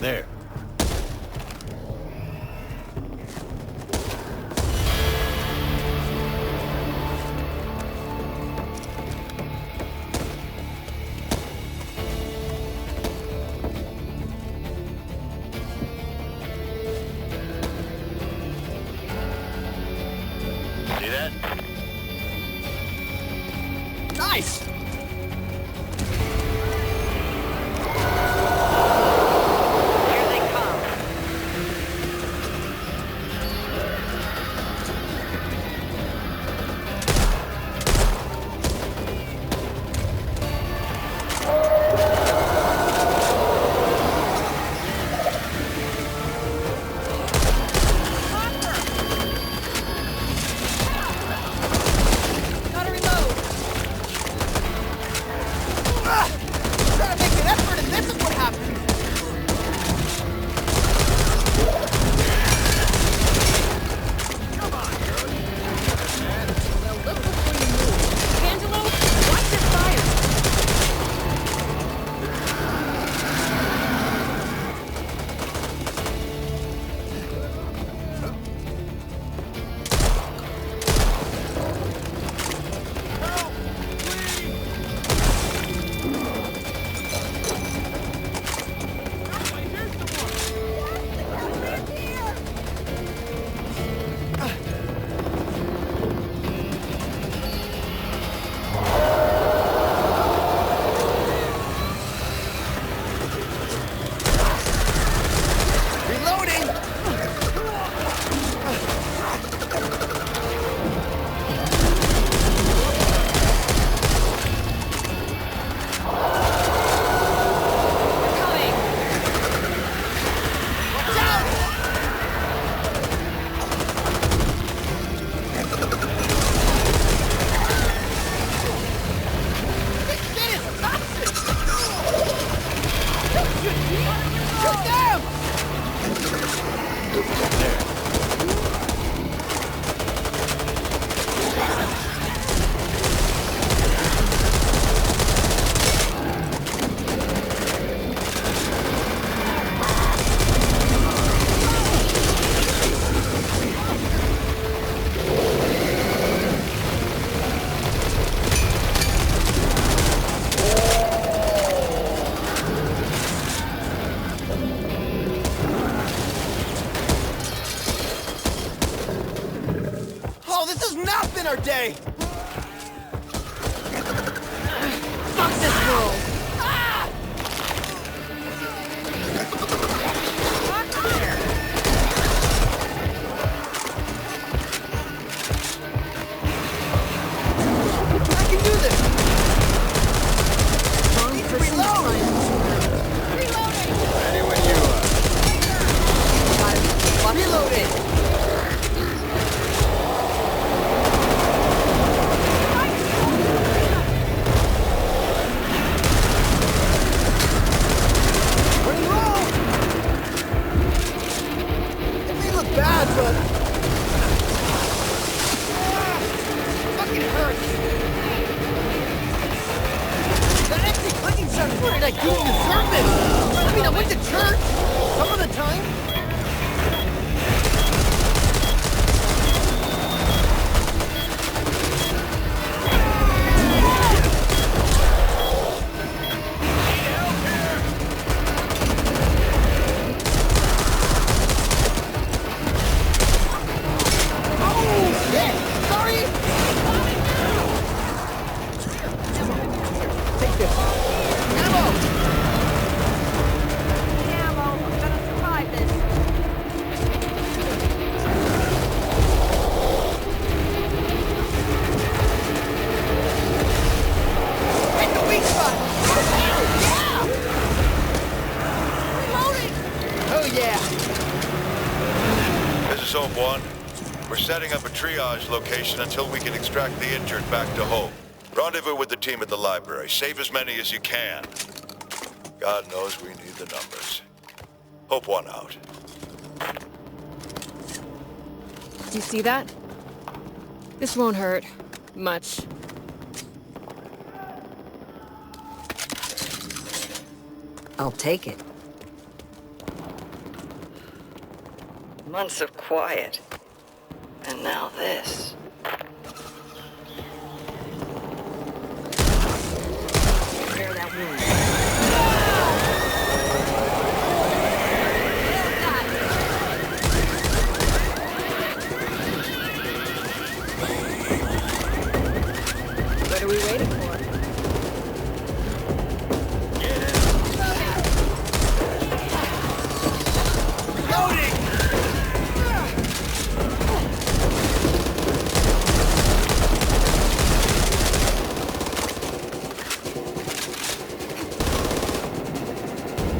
There. See that? Nice! Here they come. Gotta reload! Try to make an effort and this is what happens! Come on, girl. Now look before you move. Angelo, watch your fire. Help! Please! Here's the one! Reloading! Coming. Watch out! Dennis, stop this! Shoot them! Oh, this has not been our day! Fuck this world. I can do this! Wrong Need to person reload! trying. Ready when you are. Reloading! Running low! It may look bad, but... Fucking hurts! That empty clicking sound is worried I couldn't deserve it! I mean, I went to church some of the time. Oh, shit! Sorry! Take this. Ammo! Ammo, I'm gonna survive this. Hit the weak spot! Yeah! Reloading! Oh, yeah! This is Hope 1. We're setting up a triage location until we can extract the injured back to Hope. Rendezvous with the team at the library. Save as many as you can. God knows we need the numbers. Hope 1 out. Do you see that? This won't hurt. Much. I'll take it. Months of quiet. And now this. Repair that wound. What are we waiting for?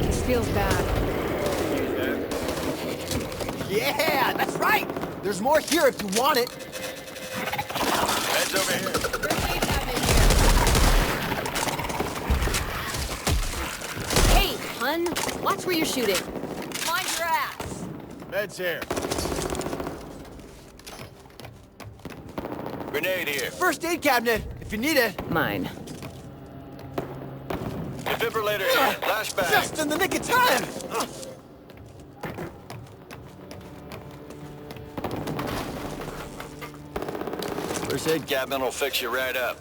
This feels bad. Yeah, that's right! There's more here if you want it. Heads over here. Hey, hun! Watch where you're shooting. Mind your ass! Bed's here. Grenade here. First aid cabinet, if you need it. Mine. Defibrillator here. Flashbang. Just in the nick of time! First aid cabinet will fix you right up.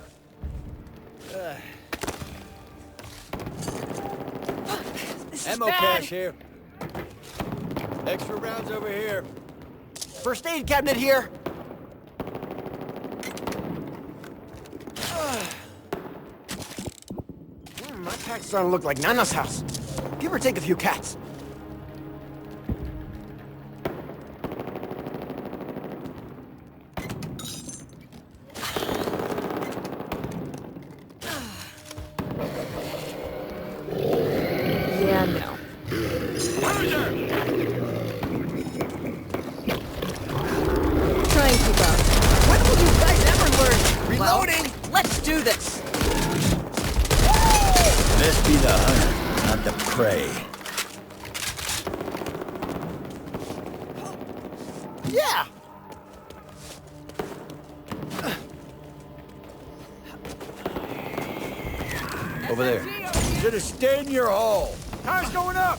Ammo cache here. Extra rounds over here. First aid cabinet here. My pack's starting to look like Nana's house. Give her take a few cats. Yeah, no. Try and keep up. When will you guys ever learn? Reloading! Let's do this! Best be the hunter, not the prey. Yeah! Over there. Should have stayed in your hole. Car's going up!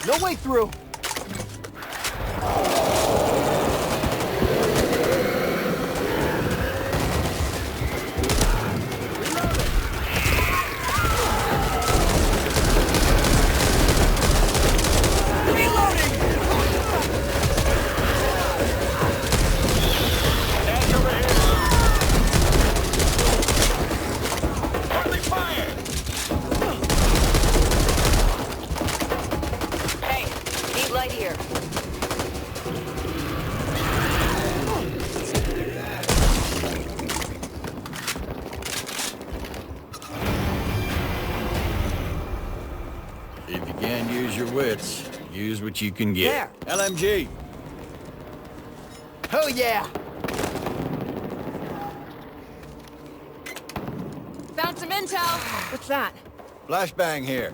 No way through. Hey, need light here. If you can't use your wits, use what you can get. There. LMG. Oh yeah! Found some intel! What's that? Flashbang here.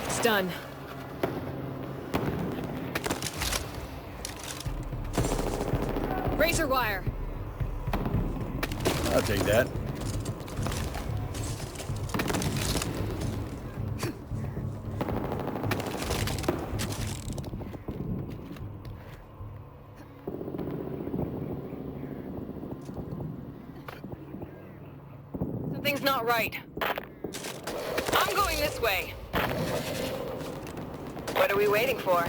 It's done. Razor wire. I'll take that. Something's not right. I'm going this way. What are we waiting for?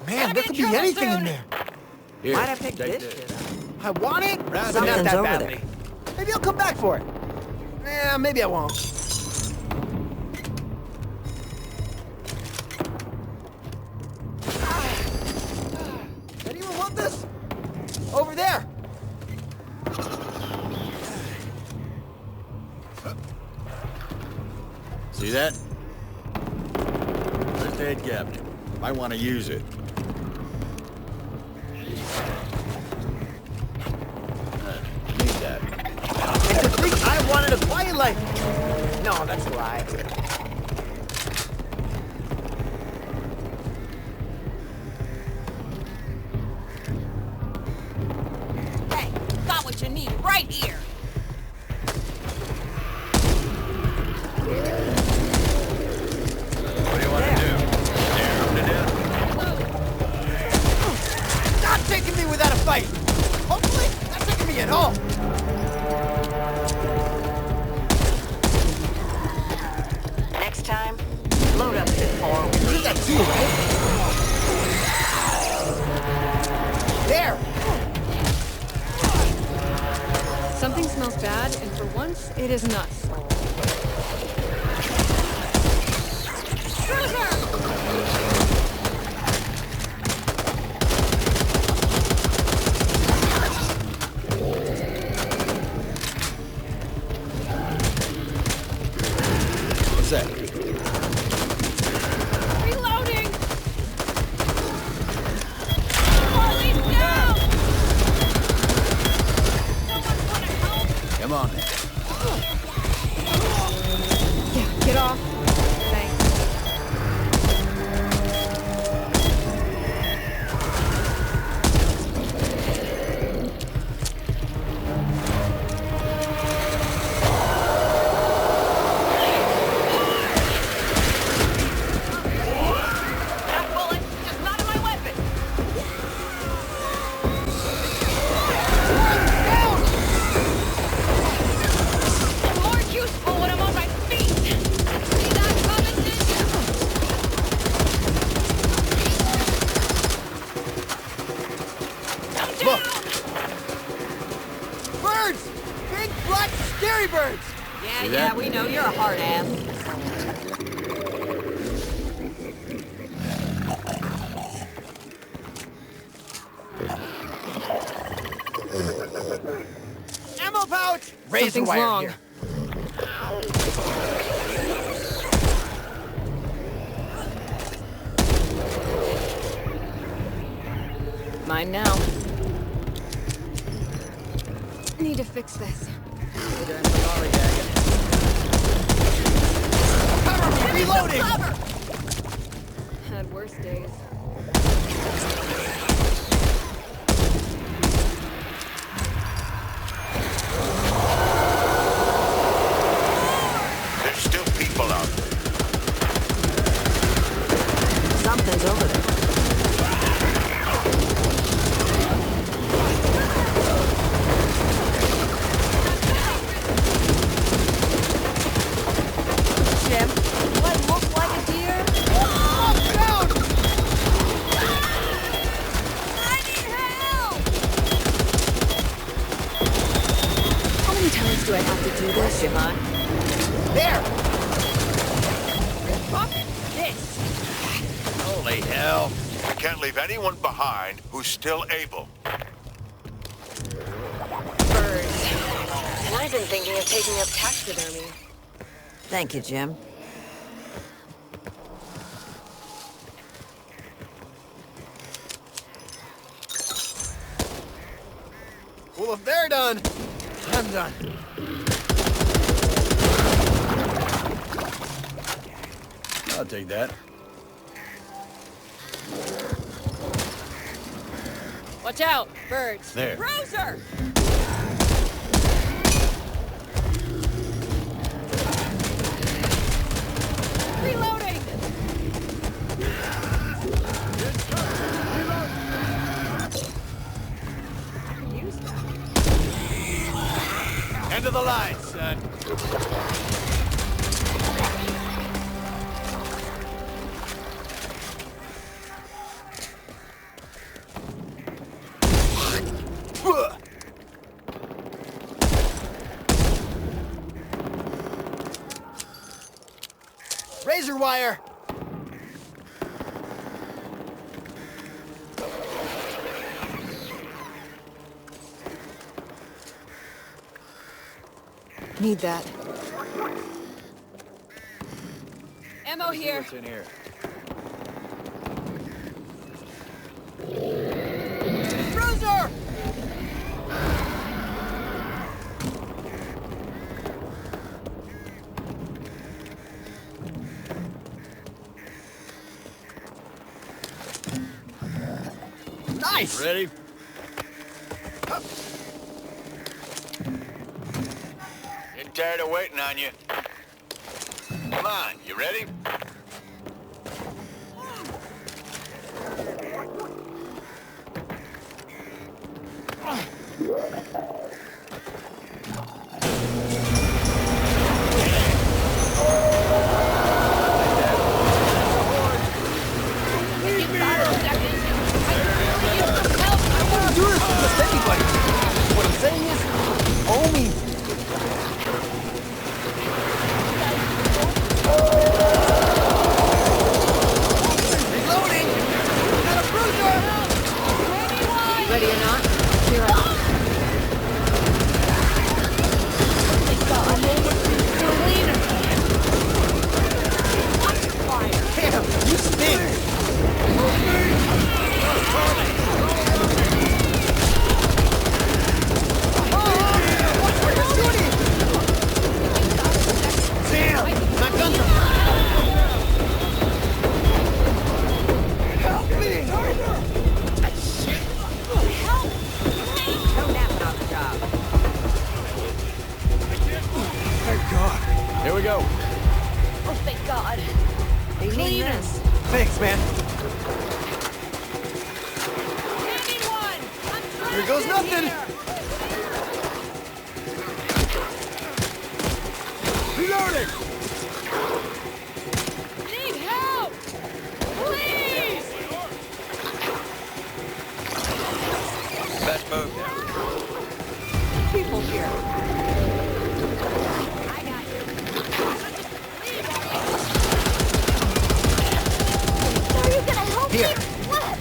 Man, there could be anything in there. Here, Might have to take this shit out. I want it, but not Something's that over badly. Maybe I'll come back for it. Yeah, maybe I won't. Anyone want this? Over there. See that? First aid cabinet. Might want to use it. Need that. And to think I wanted a quiet life. No, that's a lie. What do you want to do? Stare him to death? Not taking me without a fight! Hopefully, not taking me at all! Next time, load up a bit more. You did that too, right? There! Something smells bad, and for once, it is nuts. What's that? Reloading! Charlie's down! Come on then. Yeah, get off. Thanks. That bullet just not in my weapon. I'm more useful when I'm on my feet. See that coming, did you? I'm down. Birds! Big, black, scary birds! Yeah, we know you're a hard ass. Ammo pouch! Razor Something's wire wrong. here. Mine now. Need to fix this. Cover me! Reloading! Had worse days. There's still people out there. Something's over there. Jim, do I look like a deer? Down! I need help! How many times do I have to do this? Am I? There! Fuck this! Holy hell. We can't leave anyone behind who's still able. Birds. And I've been thinking of taking up taxidermy. Thank you, Jim. Well, if they're done, I'm done. I'll take that. Watch out, birds. There. Bruiser! Reloading! End of the line, son. Razor wire! Need that. Ammo here. What's in here? Bruiser! Nice! Ready? Getting tired of waiting on you. Come on, you ready? What I'm saying is, homie. Reloading! Got a bruiser! Ready or not, here I am. Damn, you stink! Damn! My guns are... Help me! Don't have another job. Thank God. Here we go. Oh, thank God. You need this. Thanks, man. Anyone! I'm trapped Here goes in nothing. here. Reloading! Need help! Please! Best move now. People here. I got you. Are you gonna help Here. me? What?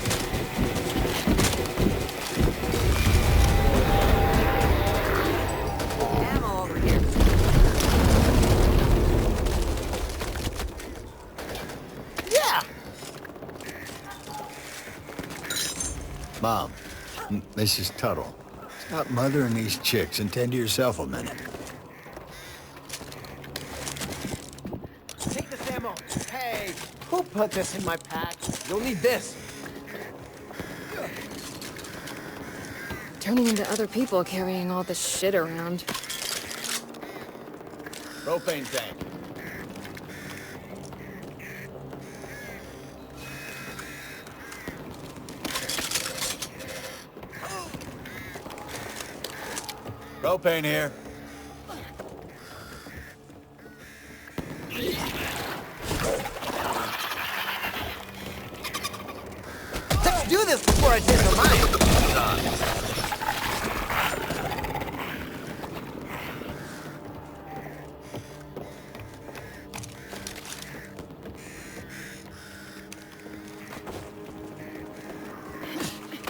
Ammo over here. Yeah! Mom, this is Tuttle. Stop mothering these chicks and tend to yourself a minute. Take this ammo. Hey, who put this in my pack? You'll need this. Turning into other people carrying all this shit around. Propane tank. Propane here. Let's do this before I change my mind.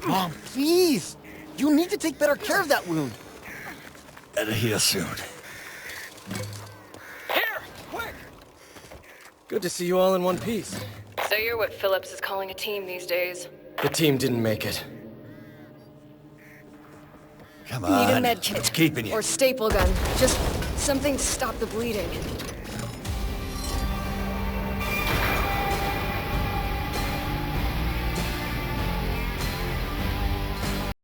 Mom, please! You need to take better care of that wound. Better heal soon. Here! Quick! Good to see you all in one piece. So you're what Phillips is calling a team these days. The team didn't make it. Come Need a on. med kit. What's keeping you? Or staple gun. Just something to stop the bleeding.